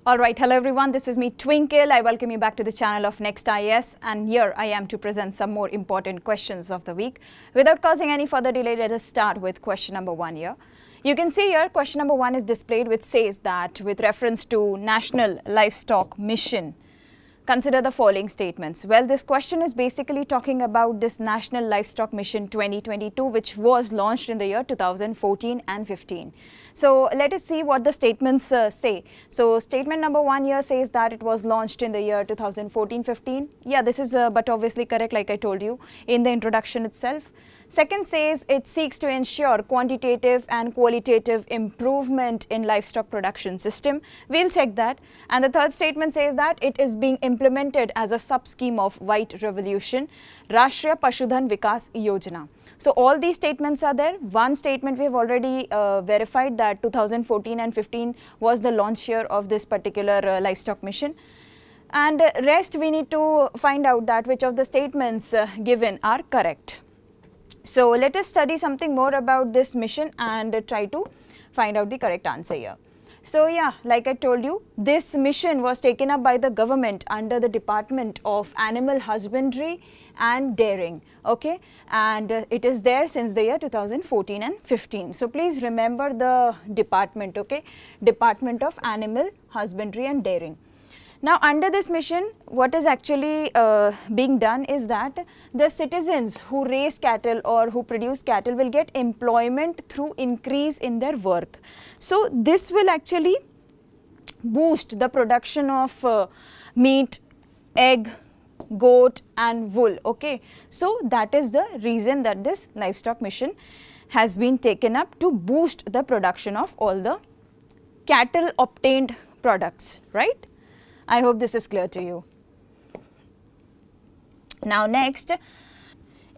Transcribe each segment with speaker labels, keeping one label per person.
Speaker 1: Alright, hello everyone, this is me Twinkle. I welcome you back to the channel of Next IAS, and here I am to present some more important questions of the week. Without causing any further delay, let us start with question number 1 here. You can see here question number 1 is displayed, which says that with reference to National Livestock Mission, consider the following statements. Well, this question is basically talking about this National Livestock Mission 2022, which was launched in the year 2014 and 15. So let us see what the statements say. So statement number 1 here says that it was launched in the year 2014-15. Yeah, this is but obviously correct, like I told you in the introduction itself. Second says it seeks to ensure quantitative and qualitative improvement in livestock production system. We'll check that. And the third statement says that it is being implemented as a sub-scheme of White Revolution, Rashtriya Pashudhan Vikas Yojana. So all these statements are there. One statement we have already verified, that 2014 and 15 was the launch year of this particular livestock mission. And rest we need to find out that which of the statements given are correct. So let us study something more about this mission and try to find out the correct answer here. So yeah, like I told you, this mission was taken up by the government under the Department of Animal Husbandry and Dairying, okay, and it is there since the year 2014 and 15. So please remember the department, okay, Department of Animal Husbandry and Dairying. Now, under this mission, what is actually being done is that the citizens who raise cattle or who produce cattle will get employment through increase in their work. So this will actually boost the production of meat, egg, goat and wool, okay. So that is the reason that this livestock mission has been taken up, to boost the production of all the cattle obtained products, right? I hope this is clear to you. Now next,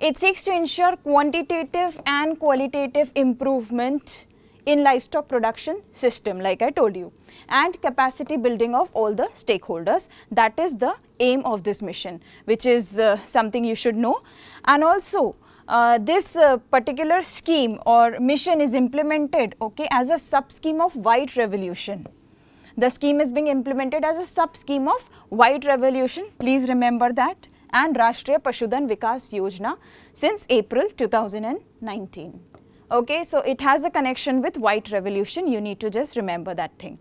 Speaker 1: it seeks to ensure quantitative and qualitative improvement in livestock production system, like I told you, and capacity building of all the stakeholders. That is the aim of this mission, which is something you should know. And also this particular scheme or mission is implemented, okay, as a sub-scheme of White Revolution. The scheme is being implemented as a sub-scheme of White Revolution, please remember that, and Rashtriya Pashudhan Vikas Yojana since April 2019. Okay, so it has a connection with White Revolution, you need to just remember that thing.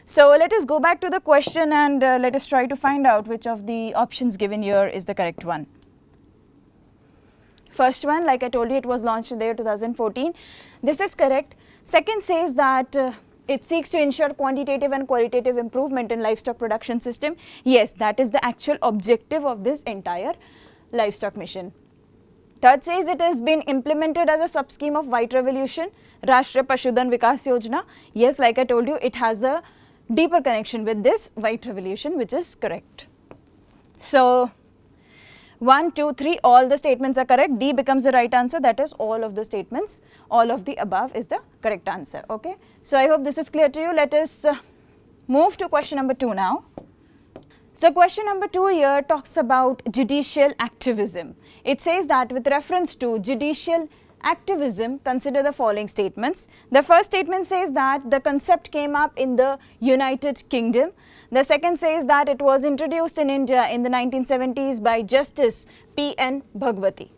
Speaker 1: So let us go back to the question and let us try to find out which of the options given here is the correct one. First one, like I told you, it was launched in the year 2014. This is correct. Second says that it seeks to ensure quantitative and qualitative improvement in livestock production system. Yes, that is the actual objective of this entire livestock mission. Third says it has been implemented as a sub-scheme of White Revolution, Rashtriya Pashudhan Vikas Yojana. Yes, like I told you, it has a deeper connection with this White Revolution, which is correct. So 1, 2, 3, all the statements are correct. D becomes the right answer. That is, all of the statements, all of the above is the correct answer. Okay. So I hope this is clear to you. Let us move to question number 2 now. So question number 2 here talks about judicial activism. It says that with reference to judicial activism, consider the following statements. The first statement says that the concept came up in the United Kingdom. The second says that it was introduced in India in the 1970s by Justice P.N. Bhagwati.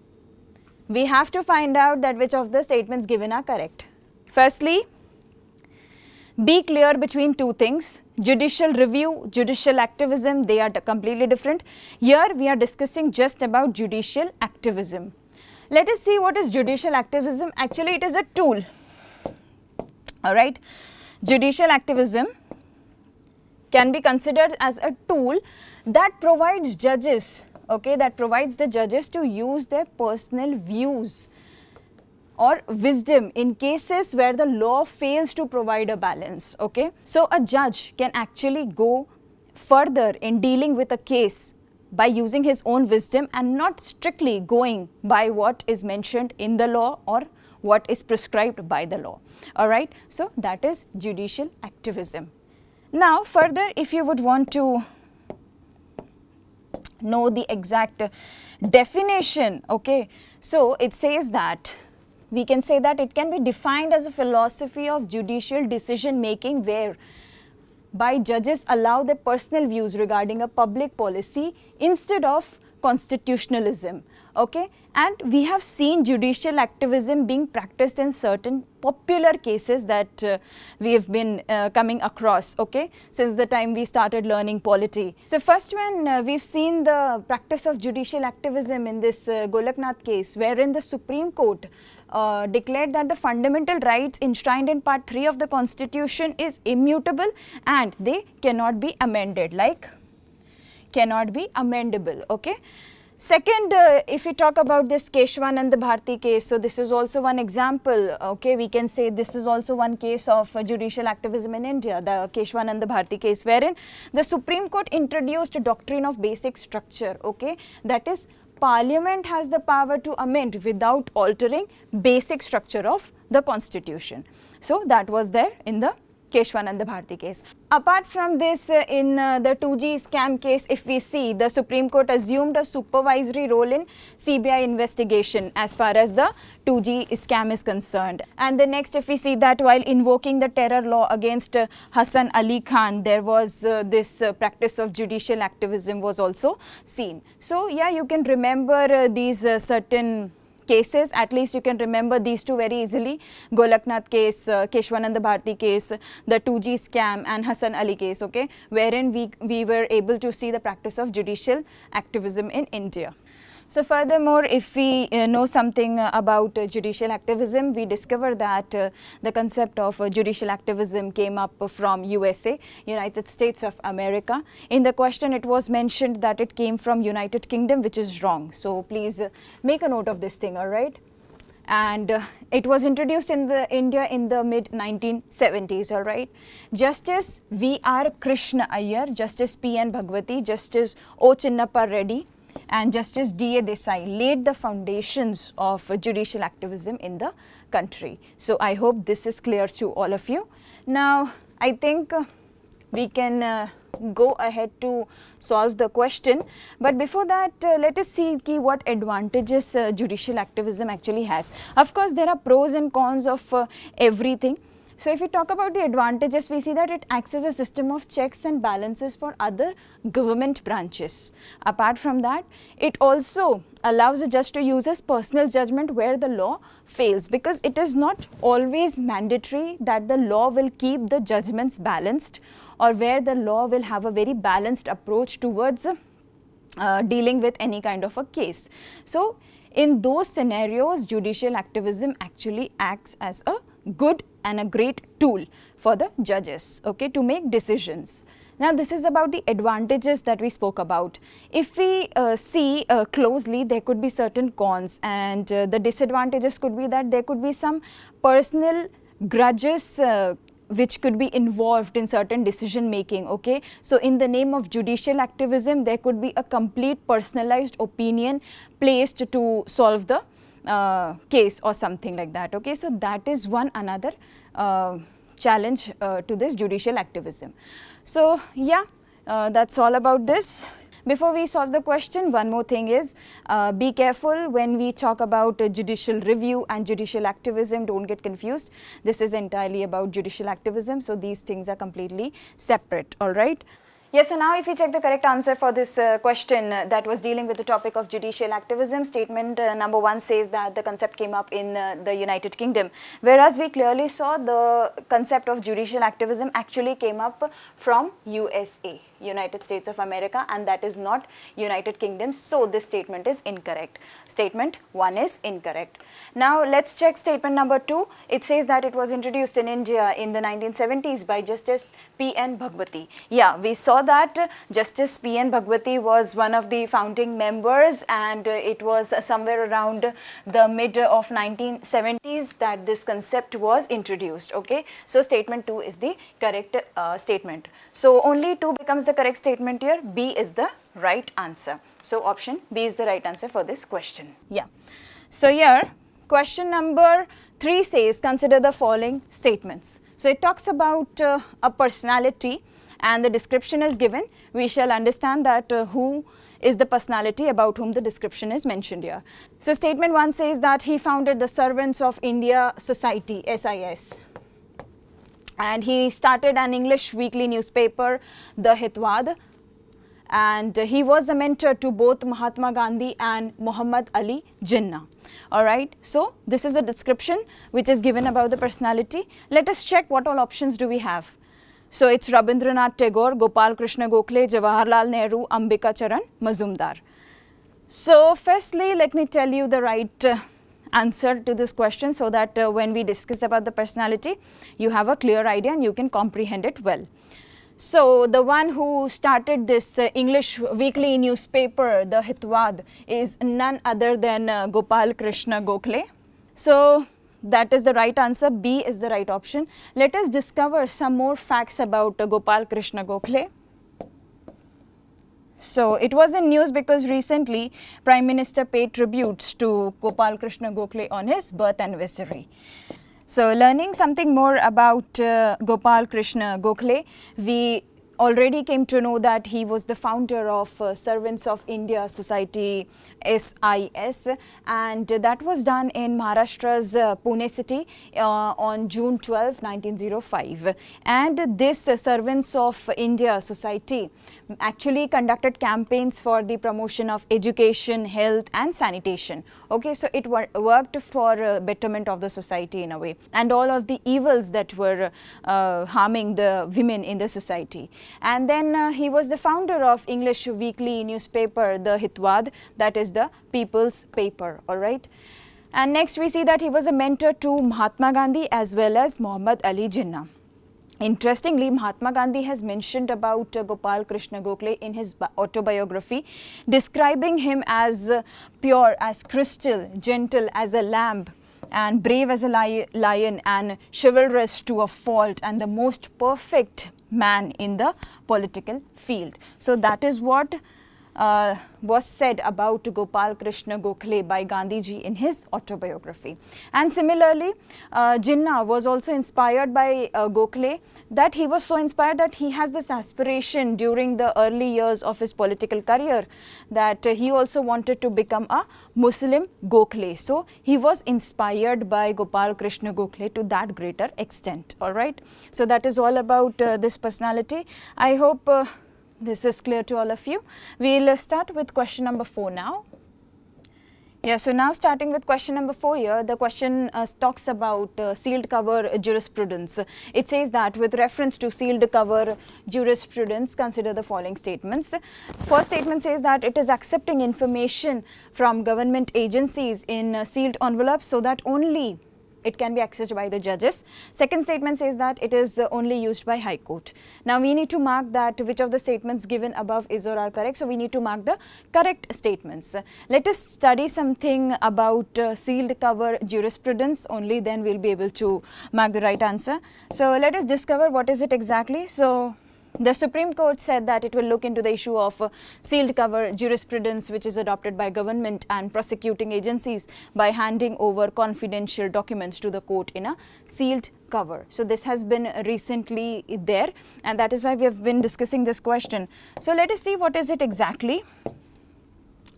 Speaker 1: We have to find out that which of the statements given are correct. Firstly, be clear between two things. Judicial review, judicial activism, they are completely different. Here we are discussing just about judicial activism. Let us see what is judicial activism. Actually, it is a tool. Alright, judicial activism can be considered as a tool that provides judges, okay, that provides the judges to use their personal views or wisdom in cases where the law fails to provide a balance, okay. So a judge can actually go further in dealing with a case by using his own wisdom and not strictly going by what is mentioned in the law or what is prescribed by the law, alright. So that is judicial activism. Now further, if you would want to know the exact definition, okay, so it says that we can say that it can be defined as a philosophy of judicial decision making where by judges allow their personal views regarding a public policy instead of constitutionalism. Okay, and we have seen judicial activism being practiced in certain popular cases that we have been coming across, okay, since the time we started learning polity. So first one, we've seen the practice of judicial activism in this Golaknath case, wherein the Supreme Court declared that the fundamental rights enshrined in part 3 of the constitution is immutable and they cannot be amended, like cannot be amendable. Okay. Second, if we talk about this Keshwanand Bharti case, so this is also one example, okay, we can say this is also one case of judicial activism in India, the Keshwanand Bharti case, wherein the Supreme Court introduced a doctrine of basic structure, okay, that is Parliament has the power to amend without altering basic structure of the constitution. So that was there in the Keshwanand Bharti case. Apart from this, in the 2G scam case, if we see, the Supreme Court assumed a supervisory role in CBI investigation as far as the 2G scam is concerned. And the next, if we see that while invoking the terror law against Hassan Ali Khan, there was this practice of judicial activism was also seen. So yeah, you can remember these certain cases, at least you can remember these two very easily: Golaknath case, Keshwanand Bharti case, the 2G scam and Hassan Ali case, okay, wherein we were able to see the practice of judicial activism in India. So furthermore, if we know something about judicial activism, we discover that the concept of judicial activism came up from USA, United States of America. In the question, it was mentioned that it came from United Kingdom, which is wrong. So please make a note of this thing, all right? And it was introduced in India in the mid-1970s, all right? Justice V.R. Krishna Iyer, Justice P.N. Bhagwati, Justice O. Chinnappa Reddy, and Justice D.A. Desai laid the foundations of judicial activism in the country. So I hope this is clear to all of you. Now, I think we can go ahead to solve the question. But before that, let us see what advantages judicial activism actually has. Of course, there are pros and cons of everything. So if we talk about the advantages, we see that it acts as a system of checks and balances for other government branches. Apart from that, it also allows a judge to use his personal judgment where the law fails, because it is not always mandatory that the law will keep the judgments balanced, or where the law will have a very balanced approach towards dealing with any kind of a case. So in those scenarios, judicial activism actually acts as a good and a great tool for the judges, okay, to make decisions. Now this is about the advantages that we spoke about. If we see closely, there could be certain cons, and the disadvantages could be that there could be some personal grudges which could be involved in certain decision making, okay. So in the name of judicial activism, there could be a complete personalized opinion placed to solve the case or something like that, okay. So that is one another challenge to this judicial activism. So yeah, that's all about this. Before we solve the question, one more thing is, be careful when we talk about judicial review and judicial activism. Don't get confused. This is entirely about judicial activism, so these things are completely separate, all right. Yes, so now if we check the correct answer for this question that was dealing with the topic of judicial activism, statement number 1 says that the concept came up in the United Kingdom, whereas we clearly saw the concept of judicial activism actually came up from USA, United States of America, and that is not United Kingdom. So this statement is incorrect. Statement 1 is incorrect. Now let's check statement number 2. It says that it was introduced in India in the 1970s by Justice P.N. Bhagwati. Yeah, we saw that Justice P.N. Bhagwati was one of the founding members, and it was somewhere around the mid of 1970s that this concept was introduced, okay. So statement 2 is the correct statement. So only 2 becomes the correct statement here. B is the right answer. So option B is the right answer for this question. Yeah. So here question number 3 says, consider the following statements. So it talks about a personality, and the description is given. We shall understand that who is the personality about whom the description is mentioned here. So statement 1 says that he founded the Servants of India Society, SIS. and he started an English weekly newspaper, the Hitwad, and he was a mentor to both Mahatma Gandhi and Muhammad Ali Jinnah. Alright, so this is a description which is given about the personality. Let us check what all options do we have. So it's Rabindranath Tagore, Gopal Krishna Gokhale, Jawaharlal Nehru, Ambika Charan Mazumdar. So firstly, let me tell you the right answer to this question, so that when we discuss about the personality, you have a clear idea and you can comprehend it well. So the one who started this English weekly newspaper, the Hitwad, is none other than Gopal Krishna Gokhale. So that is the right answer. B is the right option. Let us discover some more facts about Gopal Krishna Gokhale. So it was in news because recently Prime Minister paid tributes to Gopal Krishna Gokhale on his birth anniversary. So learning something more about Gopal Krishna Gokhale, we already came to know that he was the founder of Servants of India Society, SIS, and that was done in Maharashtra's Pune city on June 12, 1905. And this Servants of India Society actually conducted campaigns for the promotion of education, health and sanitation. Okay, so it worked for betterment of the society in a way, and all of the evils that were harming the women in the society. And then he was the founder of English weekly newspaper, the Hitwad, that is the people's paper, alright. And next we see that he was a mentor to Mahatma Gandhi as well as Muhammad Ali Jinnah. Interestingly, Mahatma Gandhi has mentioned about Gopal Krishna Gokhale in his autobiography, describing him as pure as crystal, gentle as a lamb, and brave as a lion, and chivalrous to a fault, and the most perfect man in the political field. So that is what was said about Gopal Krishna Gokhale by Gandhiji in his autobiography. And similarly, Jinnah was also inspired by Gokhale, that he was so inspired that he has this aspiration during the early years of his political career, that he also wanted to become a Muslim Gokhale. So he was inspired by Gopal Krishna Gokhale to that greater extent. Alright, so that is all about this personality. I hope this is clear to all of you. We'll start with question number 4 now. Yeah, so now starting with question number 4 here, the question talks about sealed cover jurisprudence. It says that with reference to sealed cover jurisprudence, consider the following statements. First statement says that it is accepting information from government agencies in sealed envelopes so that only it can be accessed by the judges. Second statement says that it is only used by High Court. Now we need to mark that which of the statements given above is or are correct. So we need to mark the correct statements. Let us study something about sealed cover jurisprudence, only then we'll be able to mark the right answer. So let us discover what is it exactly. So the Supreme Court said that it will look into the issue of sealed cover jurisprudence, which is adopted by government and prosecuting agencies by handing over confidential documents to the court in a sealed cover. So this has been recently there, and that is why we have been discussing this question. So let us see what is it exactly.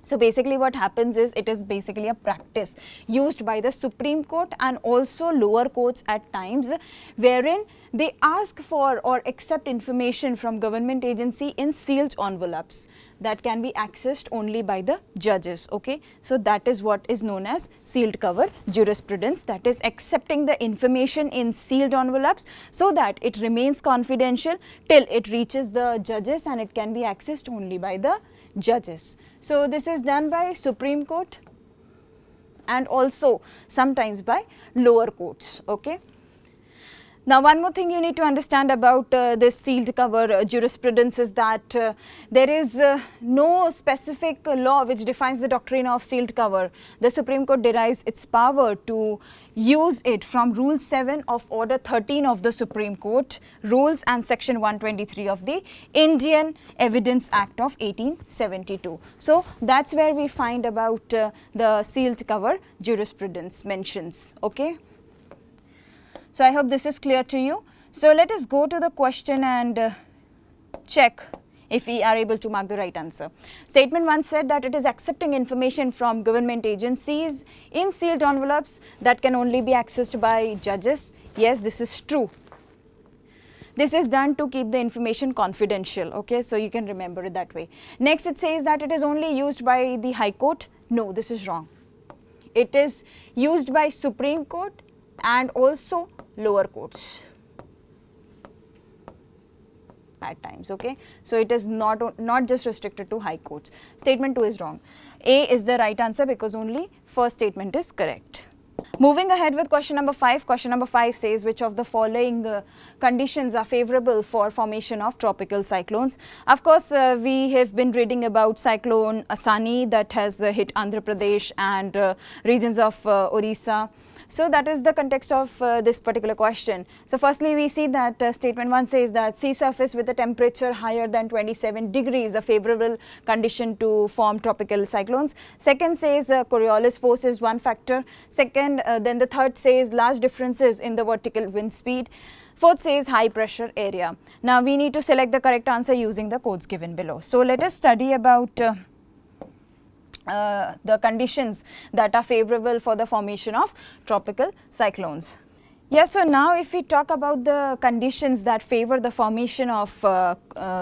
Speaker 1: So basically what happens is, it is basically a practice used by the Supreme Court and also lower courts at times, wherein they ask for or accept information from government agency in sealed envelopes that can be accessed only by the judges. Okay, so that is what is known as sealed cover jurisprudence, that is accepting the information in sealed envelopes so that it remains confidential till it reaches the judges and it can be accessed only by the judges. So this is done by Supreme Court and also sometimes by lower courts. Okay. Now one more thing you need to understand about this sealed cover jurisprudence is that there is no specific law which defines the doctrine of sealed cover. The Supreme Court derives its power to use it from Rule 7 of Order 13 of the Supreme Court Rules and Section 123 of the Indian Evidence Act of 1872. So that's where we find about the sealed cover jurisprudence mentions. Okay. So I hope this is clear to you. So let us go to the question and check if we are able to mark the right answer. Statement 1 said that it is accepting information from government agencies in sealed envelopes that can only be accessed by judges. Yes, this is true. This is done to keep the information confidential, okay, so you can remember it that way. Next, it says that it is only used by the High Court. No, this is wrong. It is used by Supreme Court and also lower courts at times, okay. So it is not just restricted to high courts. Statement 2 is wrong. A is the right answer because only first statement is correct. Moving ahead with question number 5. Question number 5 says, which of the following conditions are favorable for formation of tropical cyclones? Of course, we have been reading about cyclone Asani that has hit Andhra Pradesh and regions of Orissa. So that is the context of this particular question. So firstly, we see that statement 1 says that sea surface with a temperature higher than 27 degrees, a favorable condition to form tropical cyclones. Second says Coriolis force is one factor. Second, then the third says large differences in the vertical wind speed. Fourth says high pressure area. Now we need to select the correct answer using the codes given below. So let us study about the conditions that are favorable for the formation of tropical cyclones. Yes, so now if we talk about the conditions that favor the formation of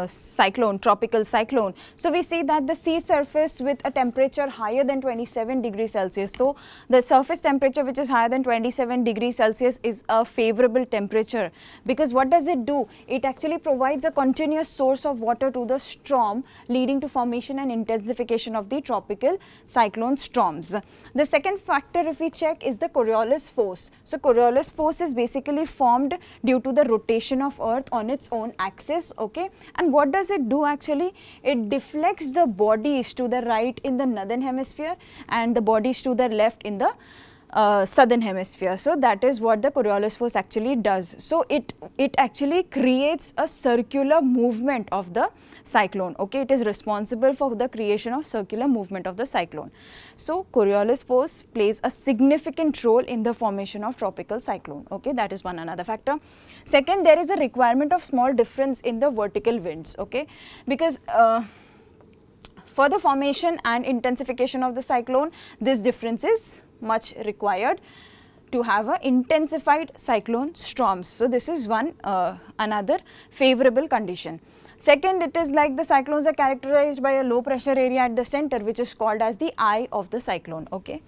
Speaker 1: cyclone, tropical cyclone, so we see that the sea surface with a temperature higher than 27 degrees Celsius. So the surface temperature which is higher than 27 degrees Celsius is a favorable temperature, because what does it do? It actually provides a continuous source of water to the storm, leading to formation and intensification of the tropical cyclone storms. The second factor, if we check, is the Coriolis force. So Coriolis force is basically formed due to the rotation of earth on its own axis, okay. And what does it do actually? It deflects the bodies to the right in the northern hemisphere and the bodies to the left in the southern hemisphere. So that is what the Coriolis force actually does. So it actually creates a circular movement of the cyclone, okay. It is responsible for the creation of circular movement of the cyclone. So Coriolis force plays a significant role in the formation of tropical cyclone, okay. That is another factor. Second, there is a requirement of small difference in the vertical winds, okay, because for the formation and intensification of the cyclone, this difference is much required to have a intensified cyclone storms. So this is one another favorable condition. Second, it is like the cyclones are characterized by a low pressure area at the center, which is called as the eye of the cyclone, okay.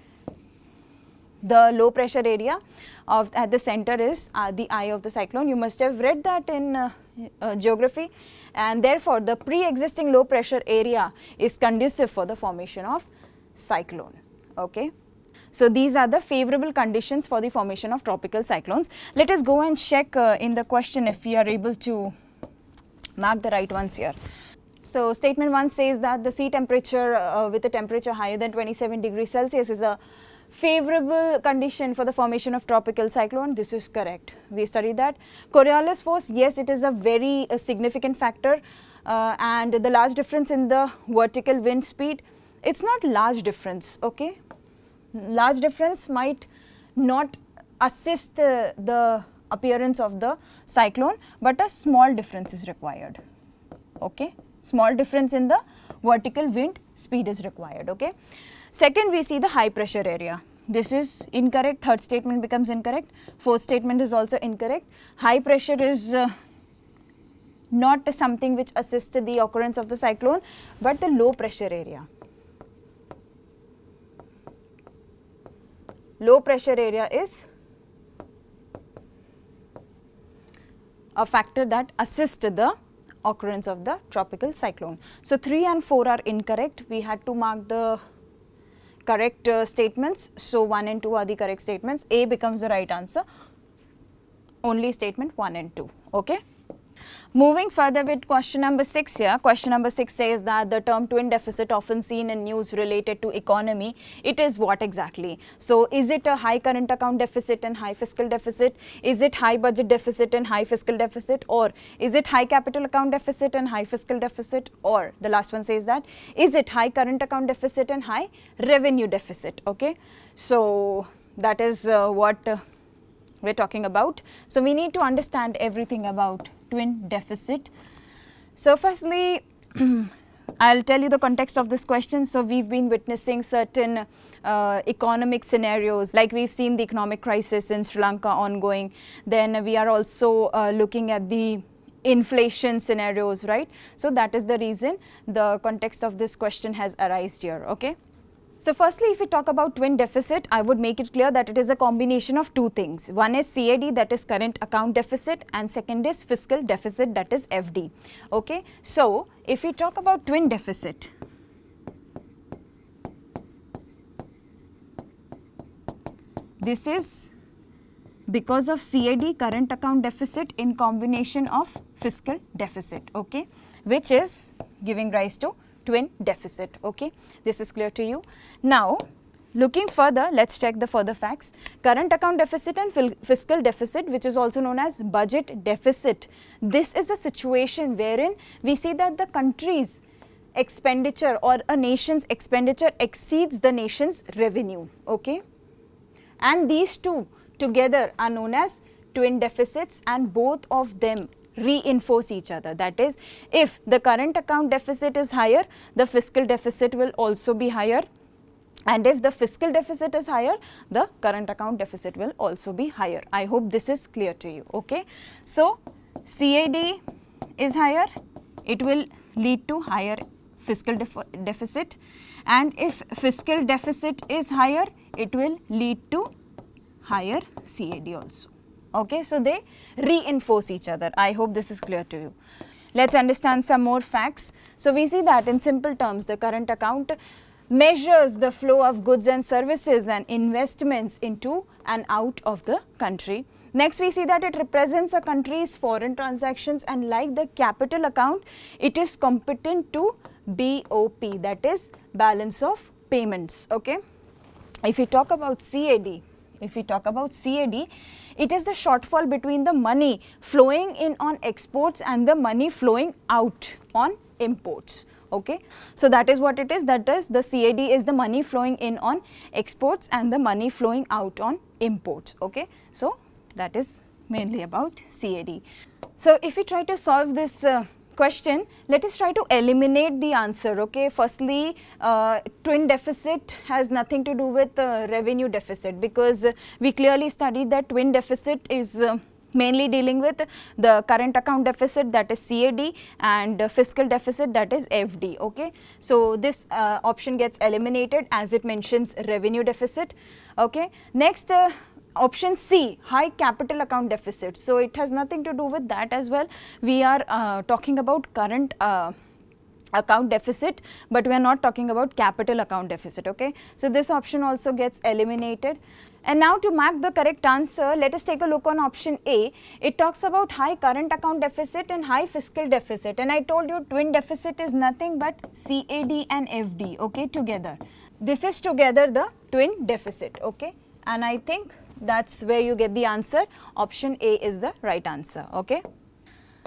Speaker 1: The low pressure area at the center is the eye of the cyclone. You must have read that in geography, and therefore the pre-existing low pressure area is conducive for the formation of cyclone, okay. So these are the favorable conditions for the formation of tropical cyclones. Let us go and check in the question if we are able to mark the right ones here. So statement 1 says that the sea temperature with a temperature higher than 27 degrees Celsius is a favorable condition for the formation of tropical cyclone. This is correct. We studied that. Coriolis force, yes, it is a very significant factor, and the large difference in the vertical wind speed, it's not large difference, okay. Large difference might not assist the appearance of the cyclone, but a small difference is required, okay. Small difference in the vertical wind speed is required, okay. Second, we see the high pressure area. This is incorrect. Third statement becomes incorrect. Fourth statement is also incorrect. High pressure is not something which assists the occurrence of the cyclone, but the low pressure area. Low pressure area is a factor that assists the occurrence of the tropical cyclone. So 3 and 4 are incorrect. We had to mark the correct statements. So 1 and 2 are the correct statements. A becomes the right answer. Only statement 1 and 2, okay. Moving further with question number 6 here. Question number 6 says that the term twin deficit, often seen in news related to economy, it is what exactly? So is it a high current account deficit and high fiscal deficit? Is it high budget deficit and high fiscal deficit? Or is it high capital account deficit and high fiscal deficit? Or the last one says that, is it high current account deficit and high revenue deficit, okay. So that is what we're talking about. So we need to understand everything about twin deficit. So firstly, I'll tell you the context of this question. So we've been witnessing certain economic scenarios, like we've seen the economic crisis in Sri Lanka ongoing. Then we are also looking at the inflation scenarios, right? So that is the reason the context of this question has arisen here, okay? So firstly, if we talk about twin deficit, I would make it clear that it is a combination of two things. One is CAD, that is current account deficit, and second is fiscal deficit, that is FD. Okay. So if we talk about twin deficit, this is because of CAD, current account deficit, in combination of fiscal deficit, okay, which is giving rise to twin deficit, okay. This is clear to you. Now, looking further, let's check the further facts. Current account deficit and fiscal deficit, which is also known as budget deficit. This is a situation wherein we see that the country's expenditure or a nation's expenditure exceeds the nation's revenue, okay. And these two together are known as twin deficits, and both of them reinforce each other. That is, if the current account deficit is higher, the fiscal deficit will also be higher, and if the fiscal deficit is higher, the current account deficit will also be higher. I hope this is clear to you, okay. So CAD is higher, it will lead to higher fiscal deficit, and if fiscal deficit is higher, it will lead to higher CAD also. Okay, so they reinforce each other. I hope this is clear to you. Let's understand some more facts. So we see that in simple terms, the current account measures the flow of goods and services and investments into and out of the country. Next, we see that it represents a country's foreign transactions, and like the capital account, it is competent to BOP, that is balance of payments, okay. If we talk about CAD, it is the shortfall between the money flowing in on exports and the money flowing out on imports, okay. So that is what it is, that is the CAD is the money flowing in on exports and the money flowing out on imports, okay. So that is mainly about CAD. So if we try to solve this question, let us try to eliminate the answer, okay. Firstly, twin deficit has nothing to do with revenue deficit, because we clearly studied that twin deficit is mainly dealing with the current account deficit, that is CAD, and fiscal deficit, that is FD, okay. So this option gets eliminated as it mentions revenue deficit, okay. Next, option C, high capital account deficit. So it has nothing to do with that as well. We are talking about current account deficit, but we are not talking about capital account deficit, okay. So this option also gets eliminated. And now to mark the correct answer, let us take a look on option A. It talks about high current account deficit and high fiscal deficit, and I told you twin deficit is nothing but CAD and FD, okay, together. This is together the twin deficit, okay, and I think that's where you get the answer. Option A is the right answer, okay.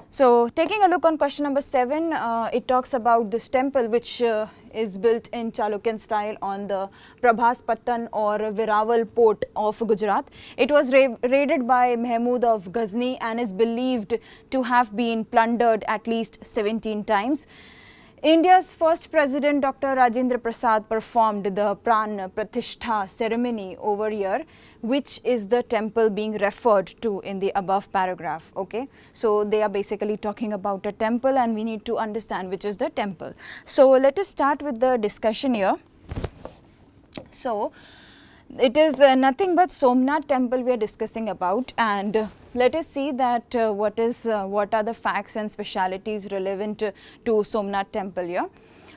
Speaker 1: So taking a look on question number 7, it talks about this temple which is built in Chalukyan style on the Prabhaspatan or Veerawal port of Gujarat. It was raided by Mahmud of Ghazni and is believed to have been plundered at least 17 times. India's first president, Dr. Rajendra Prasad, performed the Pran Pratishtha ceremony over here, which is the temple being referred to in the above paragraph, okay. So they are basically talking about a temple, and we need to understand which is the temple. So let us start with the discussion here. So it is nothing but Somnath temple we are discussing about, and let us see that what are the facts and specialities relevant to Somnath temple here.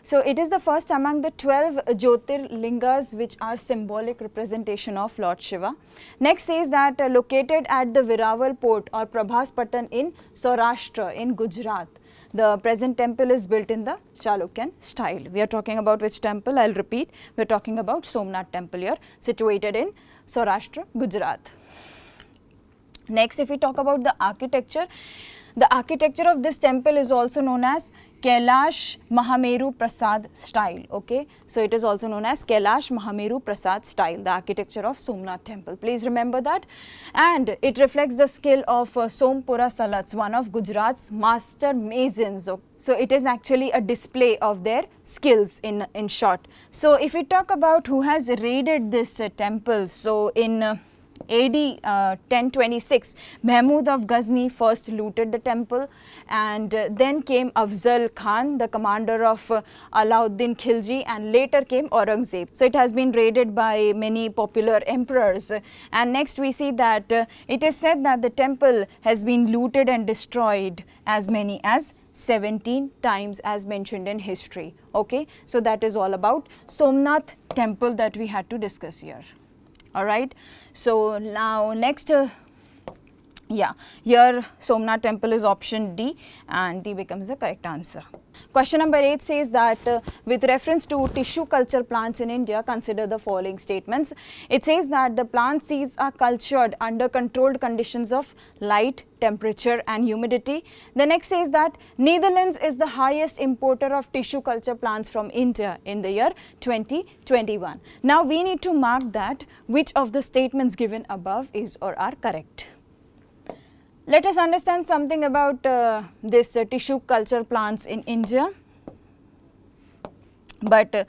Speaker 1: So it is the first among the 12 Jyotirlingas which are symbolic representation of Lord Shiva. Next says that located at the Veerawal port or Prabhaspatan in Saurashtra in Gujarat. The present temple is built in the Chalukyan style. We are talking about which temple? I'll repeat. We are talking about Somnath temple here, situated in Saurashtra, Gujarat. Next, if we talk about the architecture of this temple is also known as Kailash Mahameru Prasad style, okay. So it is also known as Kailash Mahameru Prasad style, the architecture of Somnath temple. Please remember that. And it reflects the skill of Sompura Salats, one of Gujarat's master masons. So it is actually a display of their skills in short. So if we talk about who has raided this temple, so in AD 1026, Mahmud of Ghazni first looted the temple, and then came Afzal Khan, the commander of Alauddin Khilji, and later came Aurangzeb. So it has been raided by many popular emperors. And next we see that it is said that the temple has been looted and destroyed as many as 17 times as mentioned in history. Okay, so that is all about Somnath temple that we had to discuss here. Alright, so now next, here Somnath temple is option D, and D becomes the correct answer. Question number 8 says that with reference to tissue culture plants in India, consider the following statements. It says that the plant seeds are cultured under controlled conditions of light, temperature and humidity. The next says that Netherlands is the highest importer of tissue culture plants from India in the year 2021. Now we need to mark that which of the statements given above is or are correct. Let us understand something about this tissue culture plants in India. But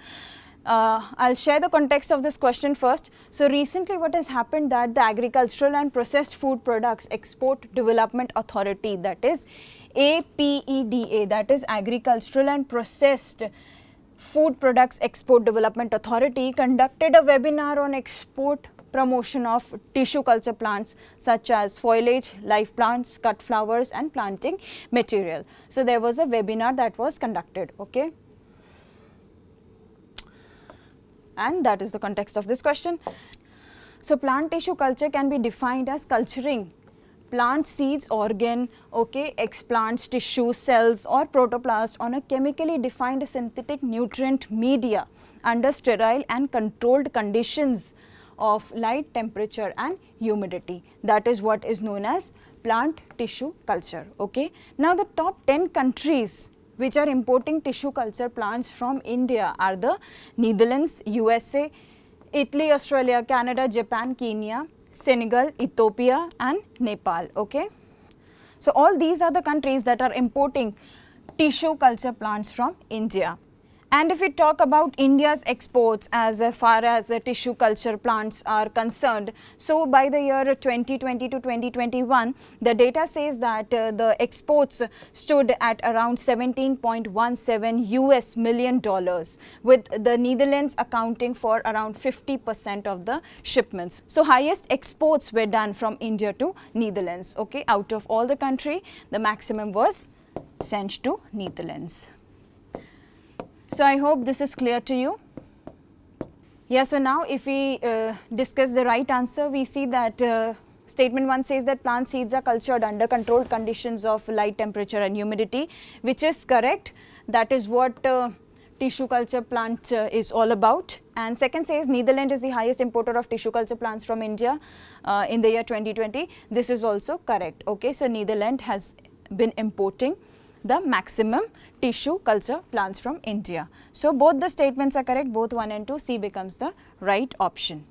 Speaker 1: I'll share the context of this question first. So recently what has happened that the Agricultural and Processed Food Products Export Development Authority, that is APEDA, that is Agricultural and Processed Food Products Export Development Authority, conducted a webinar on export promotion of tissue culture plants such as foliage, live plants, cut flowers and planting material. So there was a webinar that was conducted, okay. And that is the context of this question. So plant tissue culture can be defined as culturing plant seeds, organ, okay, explants, tissue, cells or protoplast on a chemically defined synthetic nutrient media under sterile and controlled conditions of light, temperature and humidity. That is what is known as plant tissue culture, okay. Now the top 10 countries which are importing tissue culture plants from India are the Netherlands, USA, Italy, Australia, Canada, Japan, Kenya, Senegal, Ethiopia and Nepal, okay. So all these are the countries that are importing tissue culture plants from India. And if we talk about India's exports as far as tissue culture plants are concerned, so by the year 2020 to 2021, the data says that the exports stood at around $17.17 million, with the Netherlands accounting for around 50% of the shipments. So highest exports were done from India to Netherlands, okay. Out of all the country, the maximum was sent to Netherlands. So I hope this is clear to you. Yeah, so now if we discuss the right answer, we see that statement 1 says that plant seeds are cultured under controlled conditions of light, temperature and humidity, which is correct. That is what tissue culture plant is all about. And second says Netherlands is the highest importer of tissue culture plants from India in the year 2020. This is also correct, okay. So Netherlands has been importing the maximum tissue culture plants from India. So both the statements are correct, both 1 and 2, C becomes the right option.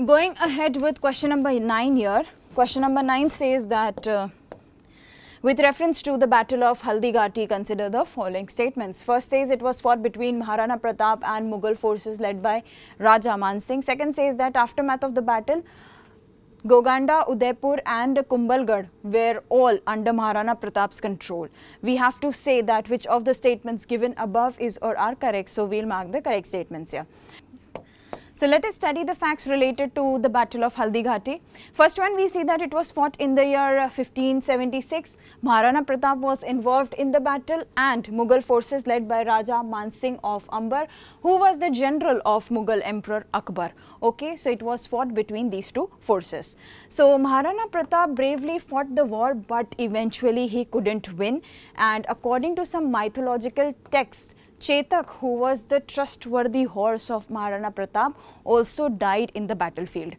Speaker 1: Going ahead with question number 9 here. Question number 9 says that with reference to the Battle of Haldighati, consider the following statements. First says it was fought between Maharana Pratap and Mughal forces led by Raja Man Singh. Second says that aftermath of the battle, Goganda, Udaipur and Kumbhalgarh were all under Maharana Pratap's control. We have to say that which of the statements given above is or are correct. So we'll mark the correct statements here. So let us study the facts related to the Battle of Haldighati. First one, we see that it was fought in the year 1576. Maharana Pratap was involved in the battle and Mughal forces led by Raja Man Singh of Amber, who was the general of Mughal Emperor Akbar. Okay, so it was fought between these two forces. So Maharana Pratap bravely fought the war, but eventually he couldn't win, and according to some mythological texts, Chetak, who was the trustworthy horse of Maharana Pratap, also died in the battlefield.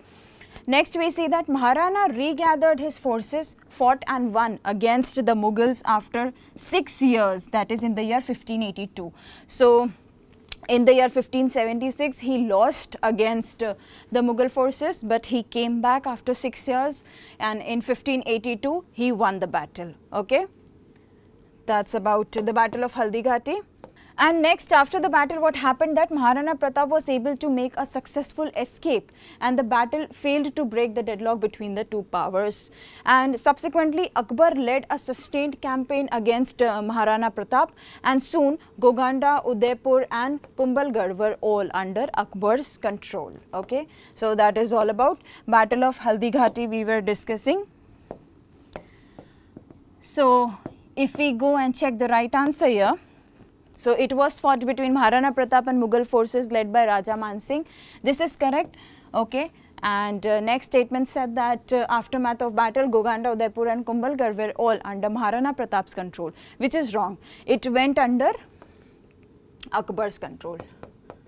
Speaker 1: Next we see that Maharana regathered his forces, fought and won against the Mughals after 6 years, that is in the year 1582. So in the year 1576 he lost against the Mughal forces, but he came back after 6 years, and in 1582 he won the battle, okay. That's about the Battle of Haldighati. And next, after the battle, what happened that Maharana Pratap was able to make a successful escape, and the battle failed to break the deadlock between the two powers. And subsequently, Akbar led a sustained campaign against Maharana Pratap, and soon Goganda, Udaipur and Kumbhalgarh were all under Akbar's control. Okay, so that is all about Battle of Haldighati we were discussing. So if we go and check the right answer here, so it was fought between Maharana Pratap and Mughal forces led by Raja Man Singh. This is correct. Okay. And next statement said that aftermath of battle, Goganda, Udaipur and Kumbhalgarh were all under Maharana Pratap's control, which is wrong. It went under Akbar's control.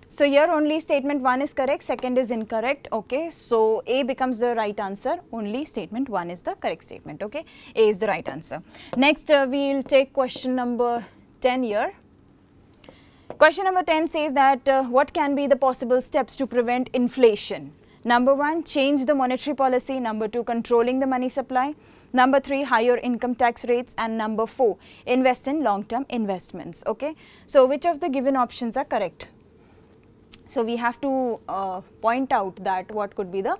Speaker 1: So here only statement 1 is correct, second is incorrect. Okay, so A becomes the right answer, only statement 1 is the correct statement. Okay, A is the right answer. Next we will take question number 10 here. Question number 10 says that what can be the possible steps to prevent inflation? Number 1, change the monetary policy. Number 2, controlling the money supply. Number 3, higher income tax rates. And number 4, invest in long-term investments. Okay, so which of the given options are correct? So we have to point out that what could be the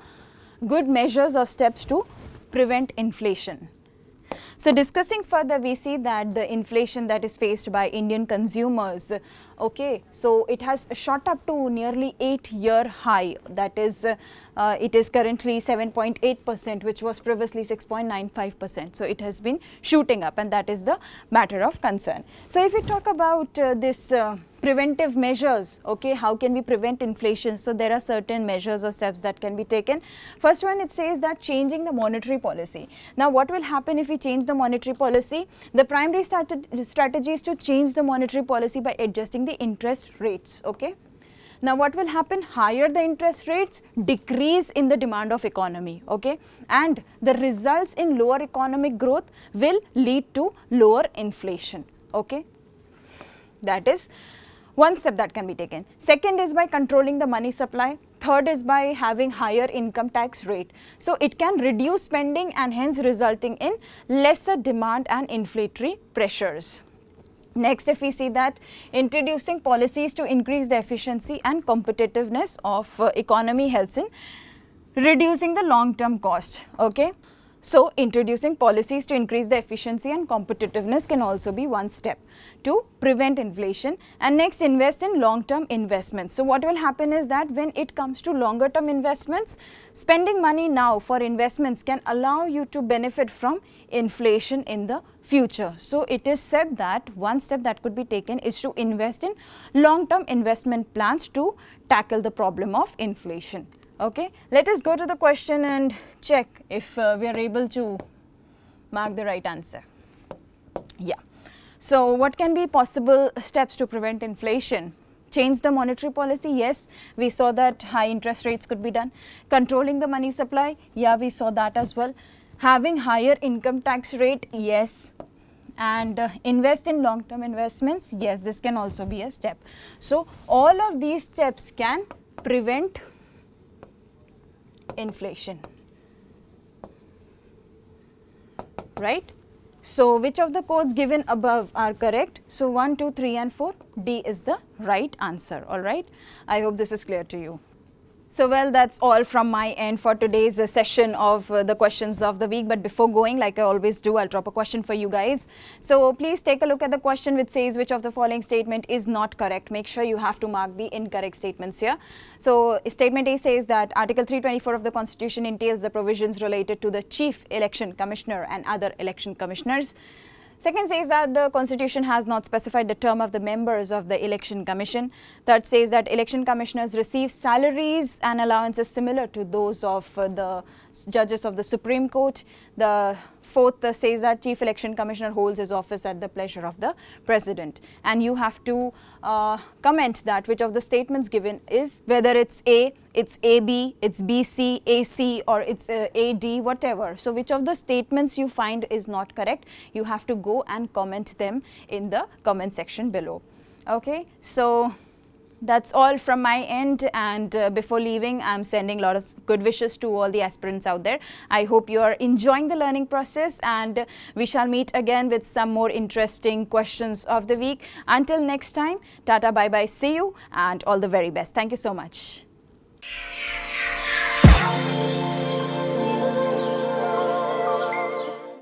Speaker 1: good measures or steps to prevent inflation. So discussing further, we see that the inflation that is faced by Indian consumers, okay, so it has shot up to nearly 8-year high, that is it is currently 7.8%, which was previously 6.95%. So it has been shooting up, and that is the matter of concern. So if we talk about this preventive measures, okay, how can we prevent inflation? So there are certain measures or steps that can be taken. First one, it says that changing the monetary policy. Now what will happen if we change the monetary policy? The primary strategy is to change the monetary policy by adjusting the interest rates. Okay. Now what will happen? Higher the interest rates, decrease in the demand of economy. Okay, and the results in lower economic growth will lead to lower inflation. Okay, that is one step that can be taken. Second is by controlling the money supply. Third is by having higher income tax rate. So it can reduce spending and hence resulting in lesser demand and inflationary pressures. Next, if we see that introducing policies to increase the efficiency and competitiveness of economy helps in reducing the long-term cost. Okay. So introducing policies to increase the efficiency and competitiveness can also be one step to prevent inflation. And next, invest in long-term investments. So what will happen is that when it comes to longer term investments, spending money now for investments can allow you to benefit from inflation in the future. So it is said that one step that could be taken is to invest in long-term investment plans to tackle the problem of inflation. Okay, let us go to the question and check if we are able to mark the right answer. Yeah. So what can be possible steps to prevent inflation? Change the monetary policy, yes, we saw that high interest rates could be done. Controlling the money supply, yeah, we saw that as well. Having higher income tax rate, yes. And invest in long-term investments, yes, this can also be a step. So all of these steps can prevent inflation, right? So which of the codes given above are correct? So 1, 2, 3 and 4, D is the right answer. All right, I hope this is clear to you. So well, that's all from my end for today's session of the questions of the week. But before going, like I always do, I'll drop a question for you guys. So please take a look at the question which says which of the following statement is not correct. Make sure you have to mark the incorrect statements here. So statement A says that Article 324 of the Constitution entails the provisions related to the Chief Election Commissioner and other election commissioners. Second says that the Constitution has not specified the term of the members of the Election Commission. Third says that election commissioners receive salaries and allowances similar to those of the judges of the Supreme Court. The fourth says that Chief Election Commissioner holds his office at the pleasure of the President. And you have to comment that which of the statements given is, whether it's A, it's AB, it's BC, AC, or it's AD, whatever. So which of the statements you find is not correct, you have to go and comment them in the comment section below. Okay, so That's all from my end, and before leaving, I'm sending a lot of good wishes to all the aspirants out there. I hope you are enjoying the learning process, and we shall meet again with some more interesting questions of the week. Until next time, tata, bye bye, see you, and all the very best. Thank you so much.